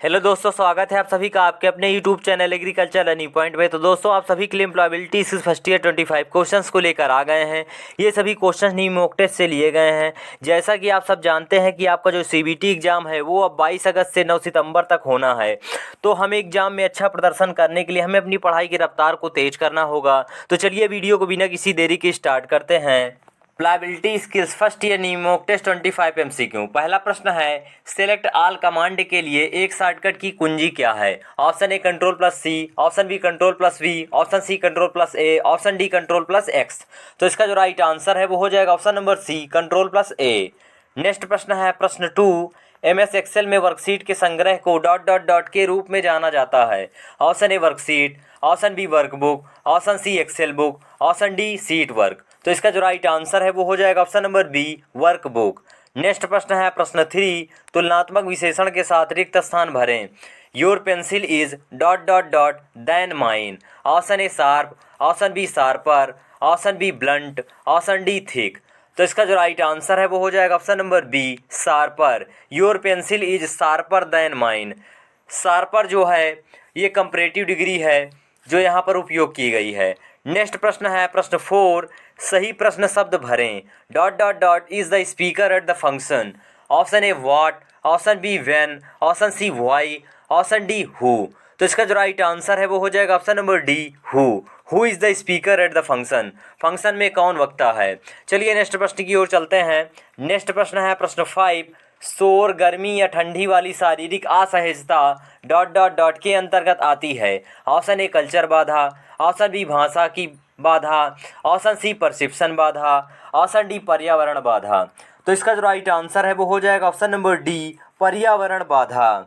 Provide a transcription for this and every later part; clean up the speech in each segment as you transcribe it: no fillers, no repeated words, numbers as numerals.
Hello दोस्तों, स्वागत है आप सभी का आपके अपने YouTube channel agriculture learning point में। तो दोस्तों, आप सभी के लिए एम्प्लॉयबिलिटी इस फर्स्ट ईयर 25 क्वेश्चंस को लेकर आ गए हैं। ये सभी क्वेश्चंस न्यू मॉक टेस्ट से लिए गए हैं। जैसा कि आप सब जानते हैं कि आपका जो सीबीटी एग्जाम है वो अब 22 अगस्त से 9 सितंबर तक होना है। तो हमें एग्जाम में अच्छा प्रदर्शन करने के लिए हमें अपनी पढ़ाई की रफ्तार को तेज करना होगा। तो चलिए वीडियो को बिना किसी देरी के स्टार्ट करते हैं। Employability skills first year new mock test 25 MCQ. पहला प्रश्न है, सेलेक्ट ऑल कमांड के लिए एक शॉर्टकट की कुंजी क्या है? Option A control plus C, option B control plus V, option C control plus A, option D control plus X. तो इसका जो राइट आंसर है वो हो जाएगा option number C, control plus A. Next प्रश्न है प्रश्न 2, एमएस एक्सेल में वर्कशीट के संग्रह को डॉट डॉट डॉट के रूप में जाना जाता है। Option A worksheet, option B workbook, option C excel book, option D sheet work. तो इसका जो राइट आंसर है वो हो जाएगा option number B, workbook. Next प्रश्न है प्रश्न 3, तुलनात्मक विशेषण के साथ रिक्त स्थान भरें। Your pencil is dot dot dot than mine. Option A sharp, option B sharper, option B blunt, option D thick. तो इसका जो राइट आंसर है वो हो जाएगा option number B, sharper. Your pencil is sharper than mine. Sharper जो है ये कंपैरेटिव डिग्री है जो यहाँ पर उपयोग की गई है। नेक्स्ट प्रश्न है प्रश्न 4, सही प्रश्न शब्द भरें। Dot dot dot is the speaker at the function. Option A what, option B when, option C why, option D who. तो इसका जो राइट आंसर है वो हो जाएगा option number D, who is the speaker at the function. Function में कौन वक्ता है। चलिए नेक्स्ट प्रश्न की ओर चलते हैं। नेक्स्ट प्रश्न है प्रश्न 5, शोर, गर्मी या ठंडी वाली शारीरिक असहजता डॉट डॉट डॉट के अंतर्गत आती है। ऑप्शन ए कल्चर बाधा, ऑप्शन बी भाषा की बाधा, ऑप्शन सी परसेप्शन बाधा, ऑप्शन डी पर्यावरण बाधा। तो इसका जो राइट आंसर है वो हो जाएगा ऑप्शन नंबर डी, पर्यावरण बाधा।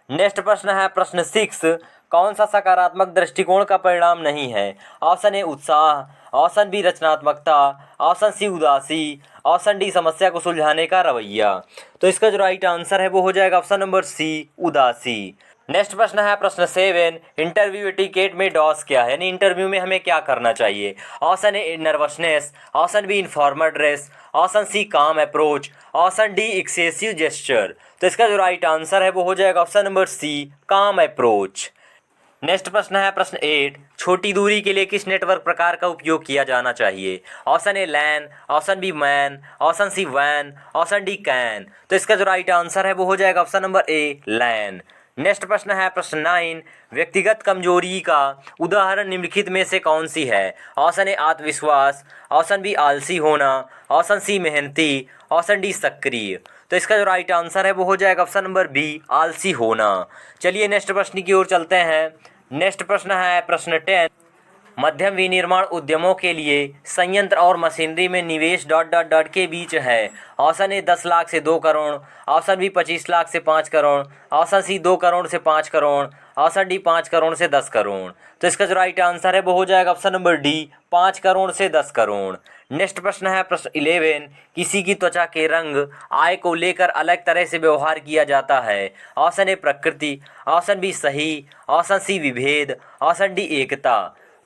नेक्स्ट प्रश्न है प्रश्न 6, कौन सा सकारात्मक दृष्टिकोण का परिणाम नहीं है। ऑप्शन ए उत्साह, ऑप्शन बी रचनात्मकता, ऑप्शन सी उदासी, ऑप्शन डी समस्या को सुलझाने का रवैया। तो इसका जो राइट आंसर है वो हो जाएगा ऑप्शन नंबर सी, उदासी। नेक्स्ट प्रश्न है प्रश्न 7, इंटरव्यू एटिकेट में डॉस क्या है, यानी इंटरव्यू में हमें क्या करना चाहिए। Option A nervousness, option B informal dress, option C calm approach, option D excessive gesture. तो इसका जो राइट आंसर है वो हो जाएगा ऑप्शन नंबर सी, काम अप्रोच। नेक्स्ट प्रश्न है प्रश्न 8, छोटी दूरी के लिए किस नेटवर्क प्रकार का उपयोग किया जाना चाहिए। Option A lan, option B man, option C van, option D can. तो इसका जो राइट आंसर है वो हो जाएगा option number A, lan. Next प्रश्न है प्रश्न 9, व्यक्तिगत कमजोरी का उदाहरण निम्नलिखित में से कौन सी है। ऑप्शन ए आत्मविश्वास, ऑप्शन बी आलसी होना, ऑप्शन सी मेहनती, ऑप्शन डी सक्रिय। तो इसका जो राइट आंसर है वो हो जाएगा ऑप्शन नंबर बी, आलसी होना। चलिए नेक्स्ट प्रश्न की ओर चलते हैं। नेक्स्ट प्रश्न है प्रश्न 10, मध्यम विनिर्माण उद्यमों के लिए संयंत्र और मशीनरी में निवेश डॉट डॉट डॉट के बीच है। ऑप्शन ए 10 लाख से 2 करोड़, ऑप्शन बी 25 लाख से 5 करोड़, ऑप्शन सी 2 करोड़ से 5 करोड़, ऑप्शन डी 5 करोड़ से 10 करोड़। तो इसका जो राइट आंसर है वो हो जाएगा ऑप्शन नंबर डी, 5 करोड़ से 10 करोड़। नेक्स्ट प्रश्न है प्रश्न 11, किसी की त्वचा के रंग आय को लेकर अलग तरह से व्यवहार किया जाता है। ऑप्शन ए प्रकृति, ऑप्शन बी सही, ऑप्शन सी विभेद, ऑप्शन डी एकता।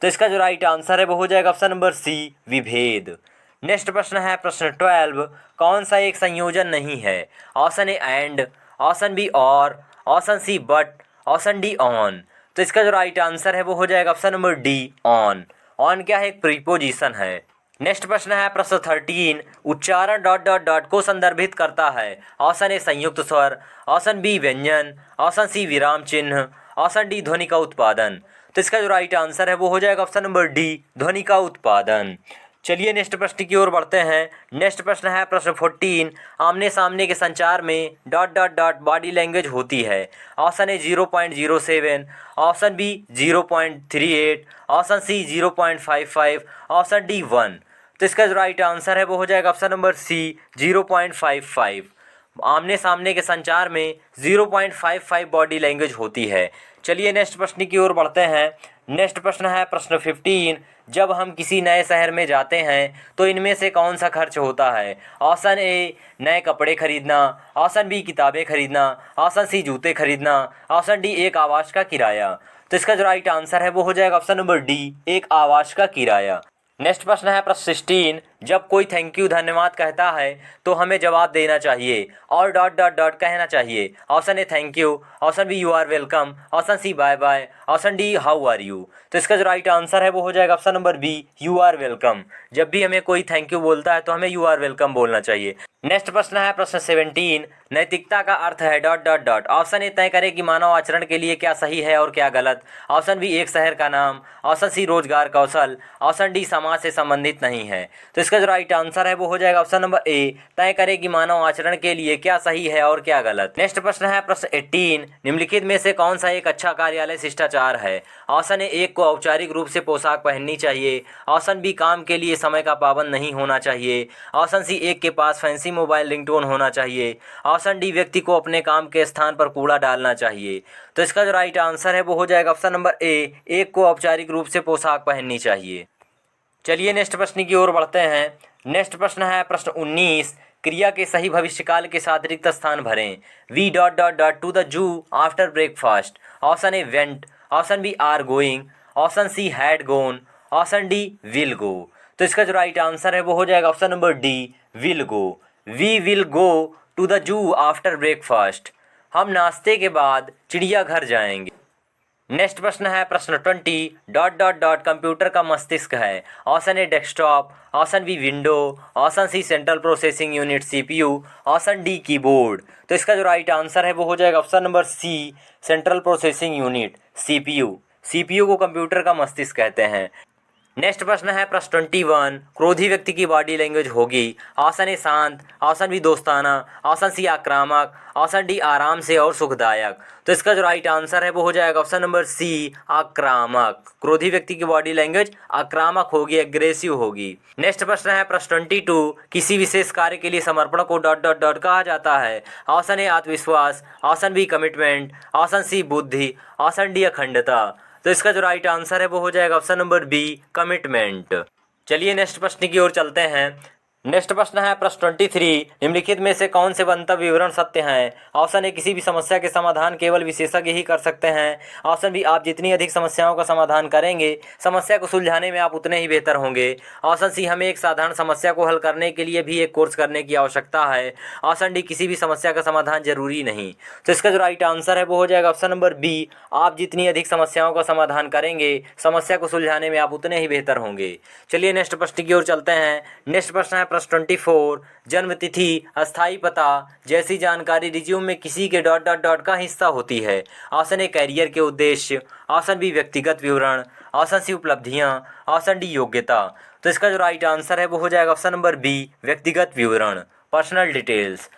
तो इसका जो राइट आंसर है वो हो जाएगा ऑप्शन नंबर सी, विभेद। नेक्स्ट प्रश्न है प्रश्न 12, कौन सा एक संयोजन नहीं है। Option A and, option B और, option C but, option D on. तो इसका जो राइट आंसर है वो हो जाएगा option number D, on. On क्या है, एक प्रीपोजिशन है। नेक्स्ट प्रश्न है प्रश्न 13, उच्चारण डॉट डॉट डॉट को संदर्भित करता है। ऑप्शन ए संयुक्त स्वर, ऑप्शन बी व्यंजन, ऑप्शन सी विराम चिन्ह, ऑप्शन डी ध्वनि का उत्पादन। तो इसका जो राइट आंसर है वो हो जाएगा ऑप्शन नंबर डी, ध्वनि का उत्पादन। चलिए नेक्स्ट प्रश्न की ओर बढ़ते हैं। नेक्स्ट प्रश्न है प्रश्न 14, आमने सामने के संचार में dot dot dot body language होती है। Option A 0.07, option B 0.38, option C 0.55, option D 1। तो इसका जो राइट आंसर है वो हो जाएगा ऑप्शन नंबर सी, 0.55। आमने सामने के संचार में 0.55 बॉडी लैंग्वेज होती है। चलिए नेक्स्ट प्रश्न की ओर बढ़ते हैं। नेक्स्ट प्रश्न है प्रश्न 15, जब हम किसी नए शहर में जाते हैं तो इनमें से कौन सा खर्च होता है। ऑप्शन ए नए कपड़े खरीदना, ऑप्शन बी किताबें खरीदना, ऑप्शन सी जूते खरीदना, ऑप्शन डी एक आवास का किराया। तो इसका जो राइट आंसर है वो हो जाएगा ऑप्शन नंबर डी, एक आवास का किराया। नेक्स्ट प्रश्न है प्रश्न 16, जब कोई थैंक यू धन्यवाद कहता है तो हमें जवाब देना चाहिए और डॉट डॉट डॉट कहना चाहिए। Option A thank you, option B you are welcome, option C bye bye, option D how are you. तो इसका जो राइट आंसर है वो हो जाएगा option number B you are welcome. जब भी हमें कोई थैंक यू बोलता है तो हमें यू आर वेलकम बोलना चाहिए। नेक्स्ट प्रश्न है प्रश्न 17, नैतिकता का अर्थ है dot dot dot. Option A तय करें कि मानव आचरण के लिए क्या सही है और क्या गलत, ऑप्शन बी एक शहर का नाम, ऑप्शन सी रोजगार कौशल, ऑप्शन डी समाज से संबंधित नहीं है। तो इसका जो राइट आंसर है वो हो जाएगा ऑप्शन नंबर ए तय करें कि मानव आचरण के लिए क्या सही है और क्या गलत। नेक्स्ट प्रश्न है प्रश्न 18, निम्नलिखित में से कौन सा एक अच्छा कार्यालय शिष्टाचार है। ऑप्शन ए एक को औपचारिक रूप से पोशाक पहननी चाहिए, ऑप्शन बी काम के लिए समय का पाबंद नहीं होना चाहिए, ऑप्शन सी एक के पास फैंसी मोबाइल रिंगटोन होना चाहिए, ऑप्शन डी व्यक्ति को अपने काम के स्थान पर कूड़ा डालना चाहिए। तो इसका जो राइट आंसर है वो हो जाएगा ऑप्शन नंबर ए एक को औपचारिक रूप से पोशाक पहननी चाहिए। चलिए नेक्स्ट प्रश्न की ओर बढ़ते हैं। नेक्स्ट प्रश्न है प्रश्न 19, क्रिया के सही भविष्यकाल के साथ रिक्त स्थान भरें। We dot dot dot to the zoo after breakfast, option A went, option B are going, option C had gone, option D will go. तो इसका जो राइट आंसर है वो हो जाएगा option number D will go. We will go to the zoo after breakfast, हम नाश्ते के बाद चिड़ियाघर जाएंगे। नेक्स्ट प्रश्न है प्रश्न 20, डॉट डॉट डॉट कंप्यूटर का मस्तिष्क है। Option A desktop, option B window, option C central processing unit CPU, option D keyboard. तो इसका जो राइट आंसर है वो हो जाएगा option number C central processing unit CPU. CPU को कंप्यूटर का मस्तिष्क कहते हैं। नेक्स्ट प्रश्न है प्रश्न 21, क्रोधी व्यक्ति की बॉडी लैंग्वेज होगी। ऑप्शन ए शांत, ऑप्शन बी दोस्ताना, ऑप्शन सी आक्रामक, ऑप्शन डी आराम से और सुखदायक। तो इसका जो राइट आंसर है वो हो जाएगा ऑप्शन नंबर सी आक्रामक। क्रोधी व्यक्ति की बॉडी लैंग्वेज आक्रामक होगी, एग्रेसिव होगी। नेक्स्ट प्रश्न है प्रश्न 22, किसी विशेष कार्य के लिए समर्पण को डॉट डॉट डॉट कहा जाता है। ऑप्शन ए आत्मविश्वास, option B commitment, option C बुद्धि, ऑप्शन डी अखंडता। तो इसका जो राइट आंसर है वो हो जाएगा ऑप्शन नंबर बी कमिटमेंट। चलिए नेक्स्ट प्रश्न की ओर चलते हैं। नेक्स्ट प्रश्न है प्रश्न 23, निम्नलिखित में से कौन से मंतव्य विवरण सत्य हैं। ऑप्शन ए किसी भी समस्या के समाधान केवल विशेषज्ञ ही कर सकते हैं, ऑप्शन बी आप जितनी अधिक समस्याओं का समाधान करेंगे समस्या को सुलझाने में आप उतने ही बेहतर होंगे, ऑप्शन सी हमें एक साधारण समस्या को हल करने के लिए भी एक कोर्स करने की आवश्यकता है, ऑप्शन डी किसी भी समस्या का समाधान जरूरी नहीं। तो इसका जो राइट आंसर है वो हो जाएगा ऑप्शन नंबर बी आप जितनी अधिक समस्याओं का समाधान करेंगे समस्या को सुलझाने में आप उतने ही बेहतर होंगे। चलिए नेक्स्ट प्रश्न की ओर चलते हैं। नेक्स्ट प्रश्न है प्रश्न 24, जन्म तिथि, अस्थायी पता जैसी जानकारी रिज्यूम में किसी के डॉट डॉट डॉट का हिस्सा होती है। ऑप्शन ए कैरियर के उद्देश्य, ऑप्शन बी व्यक्तिगत विवरण, ऑप्शन सी उपलब्धियां, ऑप्शन डी योग्यता। तो इसका जो राइट आंसर है वो हो जाएगा ऑप्शन नंबर बी व्यक्तिगत विवरण, पर्सनल डिटेल्स।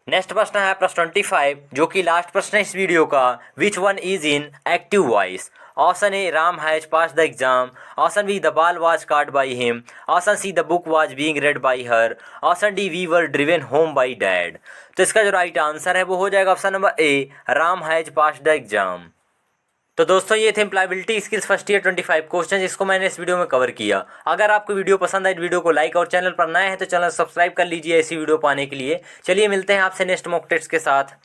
नेक्स्ट प्रश्न है प्रश्न 25, जो कि लास्ट प्रश्न है इस वीडियो का। Which one is in active voice. Option A Ram has pass the exam, option B the ball was caught by him, option C the book was being read by her, option D we were driven home by dad. तो इसका जो right answer है वो हो जाएगा option number A Ram has pass the exam. तो दोस्तों ये थे employability skills first year 25 question जिसको मैंने इस वीडियो में कवर किया। अगर आपको वीडियो पसंद आए वीडियो को लाइक और चैनल पर नए हैं तो चैनल सब्सक्राइब कर लीजिए ऐसी वीडियो पाने के लिए। चलिए मिलते हैं आपसे नेक्स्ट मॉक टेस्ट के साथ।